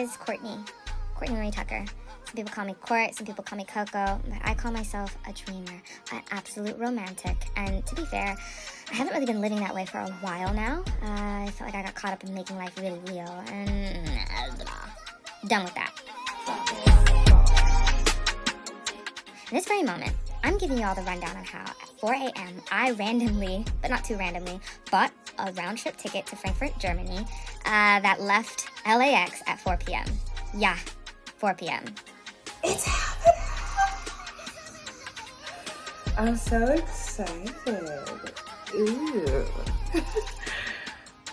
is Courtney Marie Tucker. Some people call me Court, some people call me Coco, but I call myself a dreamer, an absolute romantic. And to be fair, I haven't really been living that way for a while now. I felt like I got caught up in making life really real, and done with that. In this very moment, I'm giving you all the rundown on how at 4 a.m. I randomly, but not too randomly, bought a round-trip ticket to Frankfurt, Germany, that left LAX at 4 p.m. Yeah, 4 p.m. It's happening! I'm so excited. Ooh.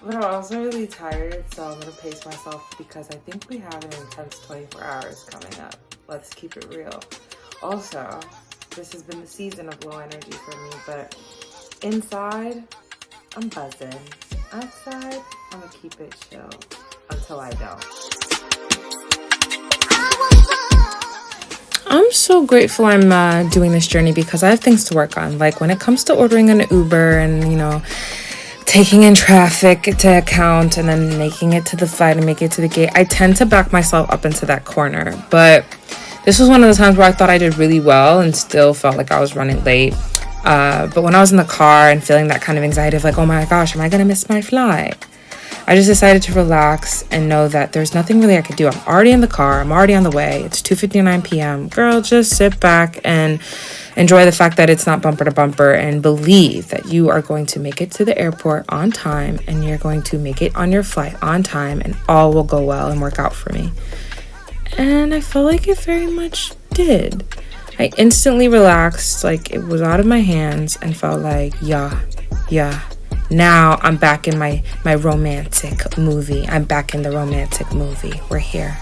But I'm also really tired, so I'm gonna pace myself because I think we have an intense 24 hours coming up. Let's keep it real. Also, this has been the season of low energy for me, but inside, I'm buzzing. Outside, I'm gonna keep it chill until I don't. I'm so grateful I'm doing this journey because I have things to work on. Like when it comes to ordering an Uber and, you know, taking in traffic to account and then making it to the flight and make it to the gate, I tend to back myself up into that corner. But this was one of the times where I thought I did really well and still felt like I was running late. But when I was in the car and feeling that kind of anxiety of like, oh my gosh, am I going to miss my flight? I just decided to relax and know that there's nothing really I could do. I'm already in the car. I'm already on the way. It's 2:59 p.m. Girl, just sit back and enjoy the fact that it's not bumper to bumper and believe that you are going to make it to the airport on time and you're going to make it on your flight on time and all will go well and work out for me. And I felt like it very much did. I instantly relaxed, like it was out of my hands and felt like, yeah. Now I'm back in my romantic movie. I'm back in the romantic movie. We're here.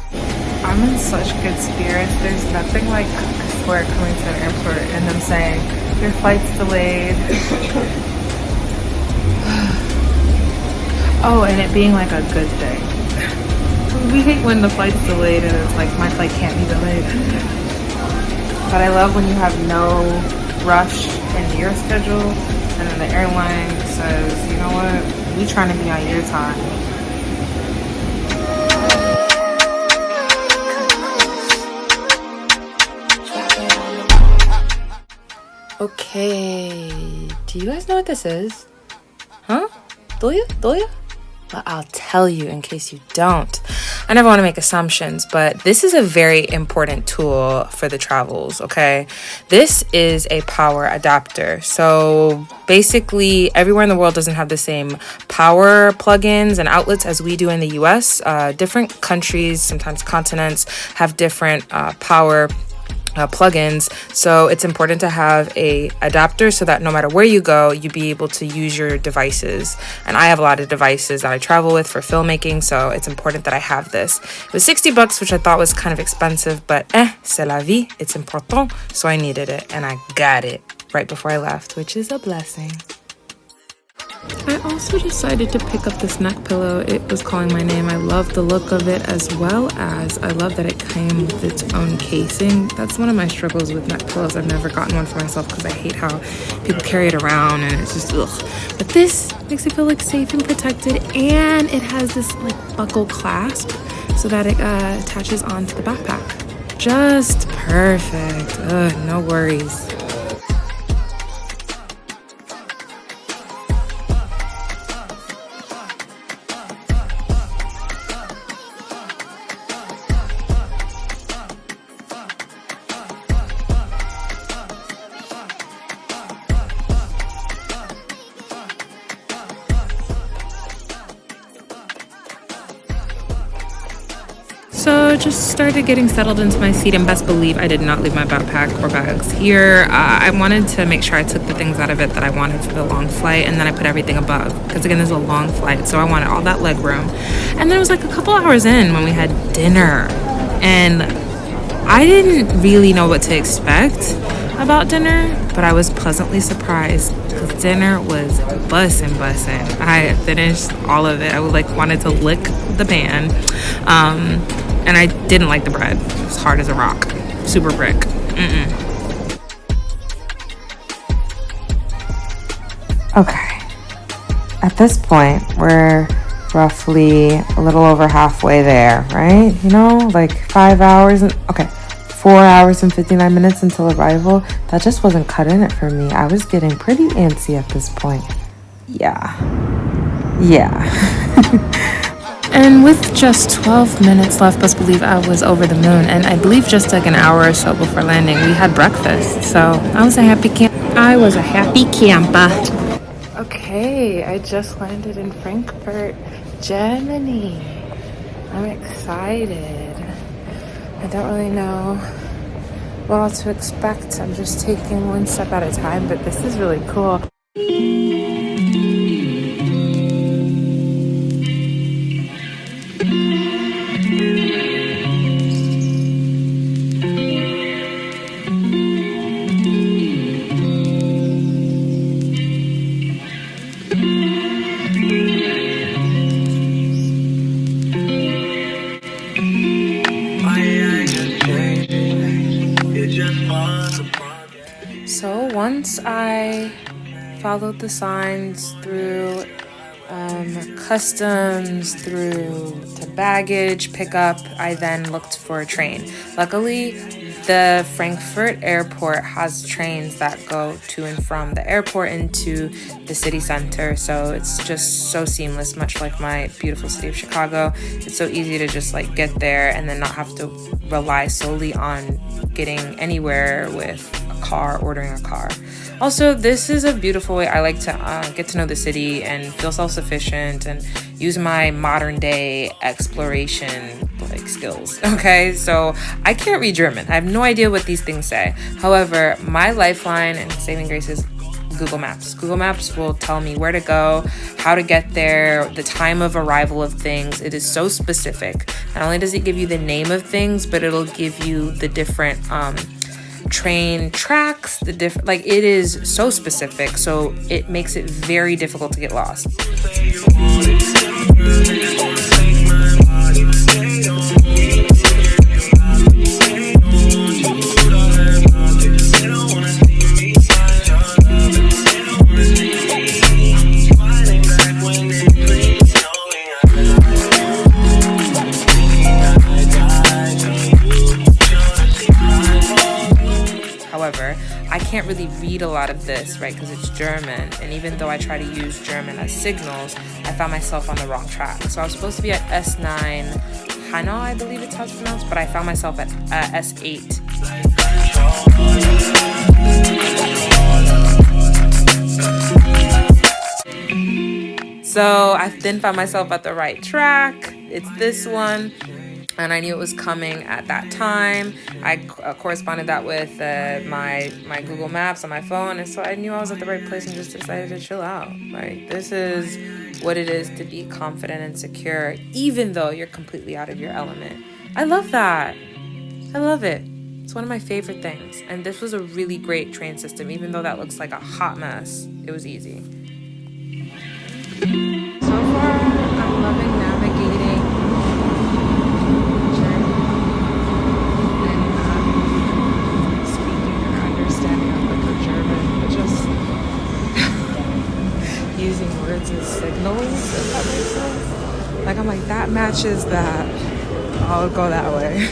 I'm in such good spirits. There's nothing like, I swear, coming to an airport and them saying, your flight's delayed. Oh, and it being like a good thing. We hate when the flight's delayed and it's like, my flight can't be delayed. But I love when you have no rush in your schedule and then the airline says, you know what, we trying to be on your time. Okay, do you guys know what this is? Huh? Do you? Well, I'll tell you in case you don't. I never want to make assumptions, but this is a very important tool for the travels, okay? This is a power adapter. So basically, everywhere in the world doesn't have the same power plugins and outlets as we do in the US. Different countries, sometimes continents, have different power plugins, so it's important to have a adapter so that no matter where you go, you be able to use your devices. And I have a lot of devices that I travel with for filmmaking, so it's important that I have this. It was $60, which I thought was kind of expensive, but c'est la vie, it's important, so I needed it, and I got it right before I left, which is a blessing. I also decided to pick up this neck pillow. It was calling my name. I love the look of it, as well as I love that it came with its own casing. That's one of my struggles with neck pillows. I've never gotten one for myself because I hate how people carry it around and it's just ugh. But this makes it feel like safe and protected, and it has this like buckle clasp so that it attaches onto the backpack. Just perfect. No worries. So just started getting settled into my seat, and best believe I did not leave my backpack or bags here. I wanted to make sure I took the things out of it that I wanted for the long flight, and then I put everything above, because again, this is a long flight, so I wanted all that leg room. And then it was like a couple hours in when we had dinner, and I didn't really know what to expect about dinner, but I was pleasantly surprised because dinner was bussin'. I finished all of it. I wanted to lick the pan. And I didn't like the bread. It was hard as a rock. Super brick. Okay. At this point, we're roughly a little over halfway there, right? You know, like 5 hours and 4 hours and 59 minutes until arrival. That just wasn't cutting it for me. I was getting pretty antsy at this point. Yeah. And with just 12 minutes left, best believe I was over the moon. And I believe just like an hour or so before landing, we had breakfast. So I was a happy camper. Okay, I just landed in Frankfurt, Germany. I'm excited. I don't really know what else to expect. I'm just taking one step at a time, but this is really cool. So once I followed the signs through customs, through to baggage pickup, I then looked for a train. Luckily, the Frankfurt airport has trains that go to and from the airport into the city center, so it's just so seamless, much like my beautiful city of Chicago. It's so easy to just like get there and then not have to rely solely on getting anywhere with a car, ordering a car. Also, this is a beautiful way I like to get to know the city and feel self-sufficient and use my modern day exploration like skills. Okay, so I can't read German. I have no idea what these things say. However, my lifeline and saving grace is Google Maps. Google Maps will tell me where to go, how to get there, the time of arrival of things. It is so specific. Not only does it give you the name of things, but it'll give you the different train tracks, the different, like, it is so specific, so it makes it very difficult to get lost. However, I can't really read a lot of this, right, because it's German, and even though I try to use German as signals, I found myself on the wrong track. So I was supposed to be at S9 Hanau, I believe it's how it's pronounced, but I found myself at S8. So I then found myself at the right track. It's this one. And I knew it was coming at that time. I corresponded that with my Google Maps on my phone, and so I knew I was at the right place and just decided to chill out. Like, this is what it is to be confident and secure, even though you're completely out of your element. I love that. I love it. It's one of my favorite things. And this was a really great train system, even though that looks like a hot mess. It was easy. So far, I'm loving navigating using words as signals, if that makes sense. Like, I'm like, that matches that. I'll go that way.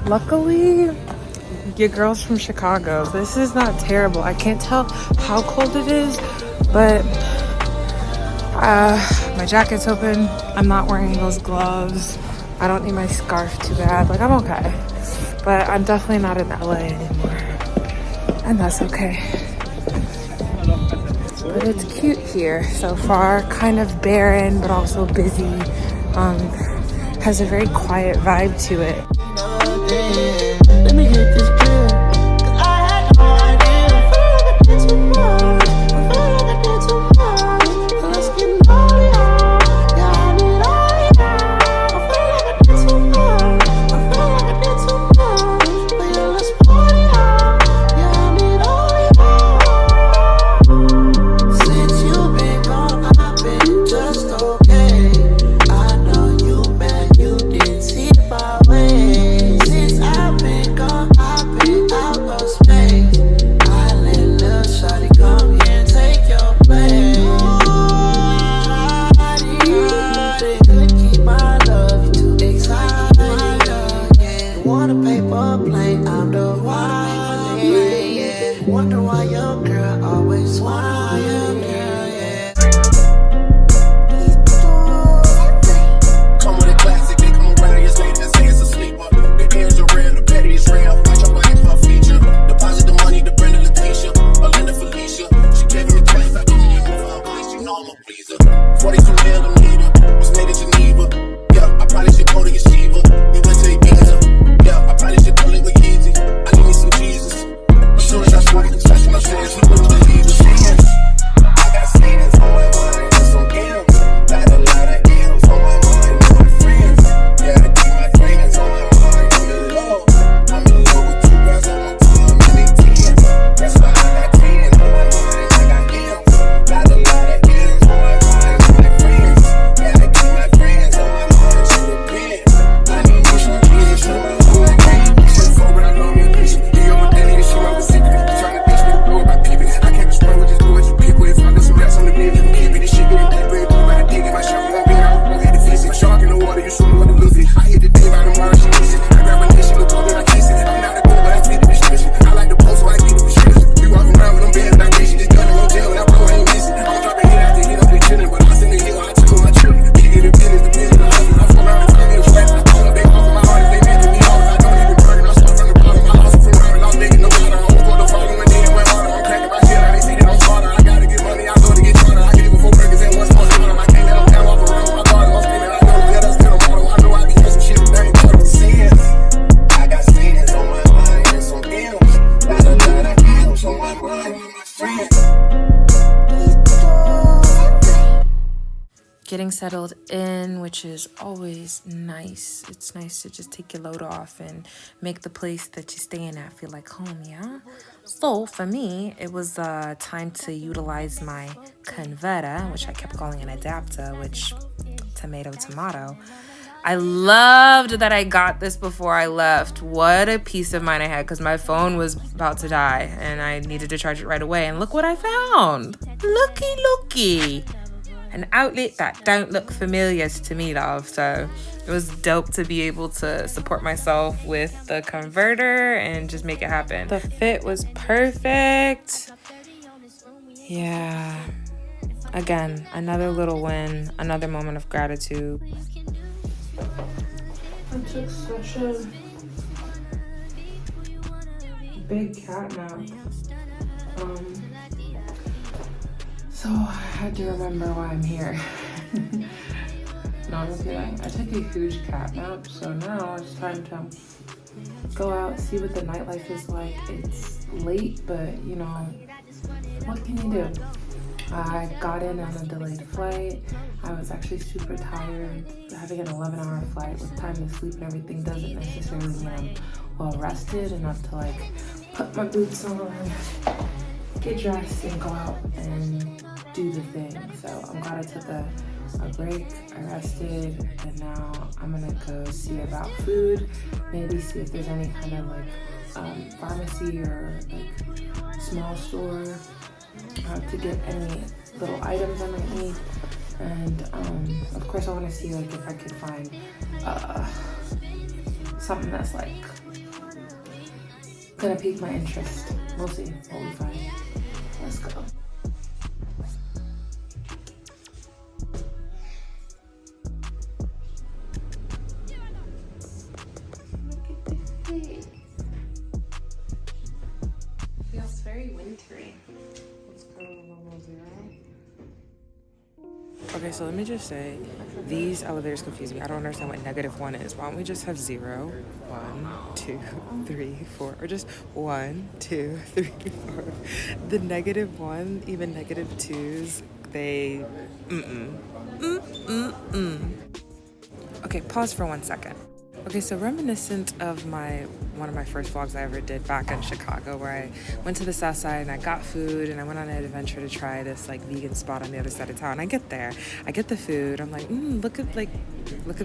Luckily, your girl's from Chicago. This is not terrible. I can't tell how cold it is, but my jacket's open. I'm not wearing those gloves. I don't need my scarf too bad. Like, I'm okay. But I'm definitely not in LA anymore. And that's okay. But it's cute here so far. Kind of barren, but also busy. Has a very quiet vibe to it. Let me get this clear, 'cause I had no idea. I feel like I did too much. I feel like I did too much. So let's get naughty out. Yeah, I need all it out. I feel like I did too much. I feel like I did too much. But yeah, let's party out. Yeah, I need all it out. Since you've been gone, I've been just okay. I know you mad, you didn't see my way. Since I've been gone, I've been out of space. I let little shawty come here and take your place. Couldn't keep my love, you too excited. You want a paper plane, I'm the one. Yeah. Wonder why your girl always wanna your girl, yeah. Come with a classic, they come around your slave and say it's a sleeper. The ears are real, the petty is real. Watch your body for a feature. Deposit the money to Brenda Leticia, Belinda Felicia. She gave me twice, I didn't even know her voice. You know I'm a pleaser. 42 millimeter, was made in Geneva. Yeah, I probably should go to Yeshiva. We went to Ibiza. Yeah, I probably should go live with Yeezy. I need me some Jesus. As soon as I swipe and touch my fans, you wouldn't believe it. I got Stevens on my mind and some M's. Got a lot of M's on my mind with my friends. Yeah, I keep my friends on my mind. I'm in love with two girls on my team and they teens. That's why I got 10 on my mind. I got M's. Got a lot of M's on my mind with my friends. Yeah, I keep my friends on my mind. Shoot a pin. I need me some Jesus on my mind. Shit for but I know me a patient. You over there need to show up a secret. You trying to bitch me to blow up my peeping. I can't respond with just do what you pick with. If I some rats on the beat, keep it. This shit getting deeper. But I dig it. My shot won't be out. Won't hit the fish. My shark in the water. You swimming with a Lucy. I hit the day by tomorrow. She kiss it. I grab a dish. She look over and I kiss it. I'm not a good, but I take the restriction. I like the post, so I keep the prescription. We walk around with them bands and I wish she just done it on jail. And I blow, I ain't missing. I'm dropping hit after hit. I'm be chilling, but I send the hill. I took on my children. Bigger than business, the business. I fuck around and find me a friend. I told them they off of my heart. If they making me off, I don't even burn. I start from the bottom. I lost from around. I was making no water. I almost go the following day and went harder. I'm cracking my shit. I ain't seen it on slaughter. I gotta get money. I go to get charter. I get it before burgers and one small shit. I can't let them down off around my garden. I'm screaming. I know that I'm still a model. I know I be on some shit that ain't total sins. I got sins on my mind and some M's. Got a lot of M's on my mind with my friends. Getting settled in, which is always nice. It's nice to just take your load off and make the place that you're staying at feel like home, yeah? So for me, it was time to utilize my converter, which I kept calling an adapter, which tomato. I loved that I got this before I left. What a peace of mind I had, because my phone was about to die and I needed to charge it right away. And look what I found. Looky. An outlet that don't look familiar to me, love. So it was dope to be able to support myself with the converter and just make it happen. The fit was perfect. Yeah. Again, another little win, another moment of gratitude. I took such a big cat nap. So I had to remember why I'm here. No, I'm kidding. I took a huge cat nap, so now it's time to go out, see what the nightlife is like. It's late, but you know, what can you do? I got in on a delayed flight. I was actually super tired. Having an 11-hour flight with time to sleep and everything doesn't necessarily mean I'm well rested enough to like put my boots on, get dressed, and go out and do the thing. So I'm glad I took a break, I rested, and now I'm gonna go see about food, maybe see if there's any kind of like pharmacy or like small store to get any little items I might need. And of course I want to see like if I could find something that's like gonna pique my interest. We'll see what we find. Let's go. Look at the face. Feels very wintry. Let's go level 0. Okay, so let me just say, these elevators confuse me. I don't understand what -1 is. Why don't we just have 0, 1, 2, 3, 4, or just 1, 2, 3, 4. The -1, even -2s, they, Okay, pause for 1 second. Okay, so reminiscent of one of my first vlogs I ever did back in Chicago, where I went to the south side and I got food and I went on an adventure to try this like vegan spot on the other side of town. I get there, I get the food, I'm like, look at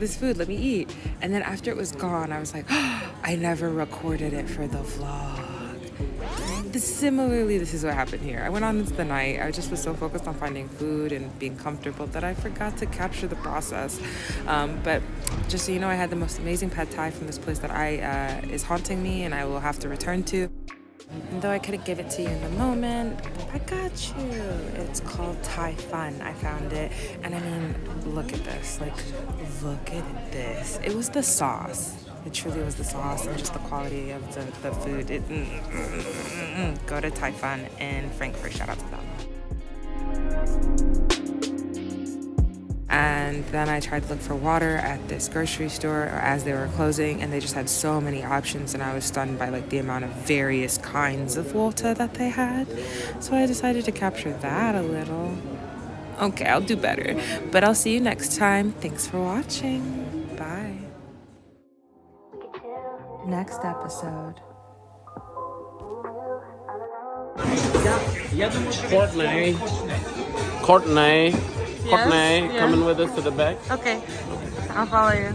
this food, let me eat. And then after it was gone, I was like, I never recorded it for the vlog. Similarly, this is what happened here. I went on into the night. I just was so focused on finding food and being comfortable that I forgot to capture the process. But just so you know, I had the most amazing pad thai from this place that is haunting me and I will have to return to. And though I couldn't give it to you in the moment, I got you. It's called Thai Fun. I found it. And I mean, look at this. Like, look at this. It was the sauce. It truly was the sauce and just the quality of the food. Go to Thai Fun in Frankfurt. Shout out to them. And then I tried to look for water at this grocery store as they were closing, and they just had so many options, and I was stunned by like the amount of various kinds of water that they had. So I decided to capture that a little. Okay, I'll do better. But I'll see you next time. Thanks for watching. Bye. Next episode. Courtney, Yes. coming with us to the back. Okay, I'll follow you.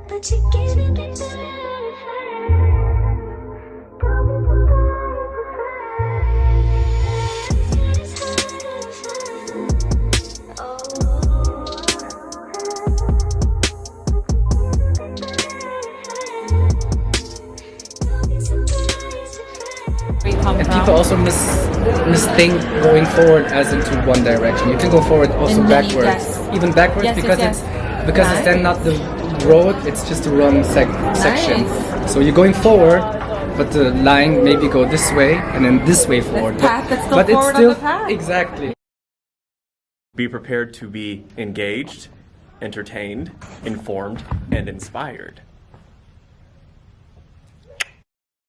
But you can't get better. And people also misthink going forward as into one direction. You can go forward also backwards, even backwards, because it's then not the road, it's just a wrong section. So you're going forward, but the line maybe go this way and then this way forward. But it's still exactly. Be prepared to be engaged, entertained, informed, and inspired.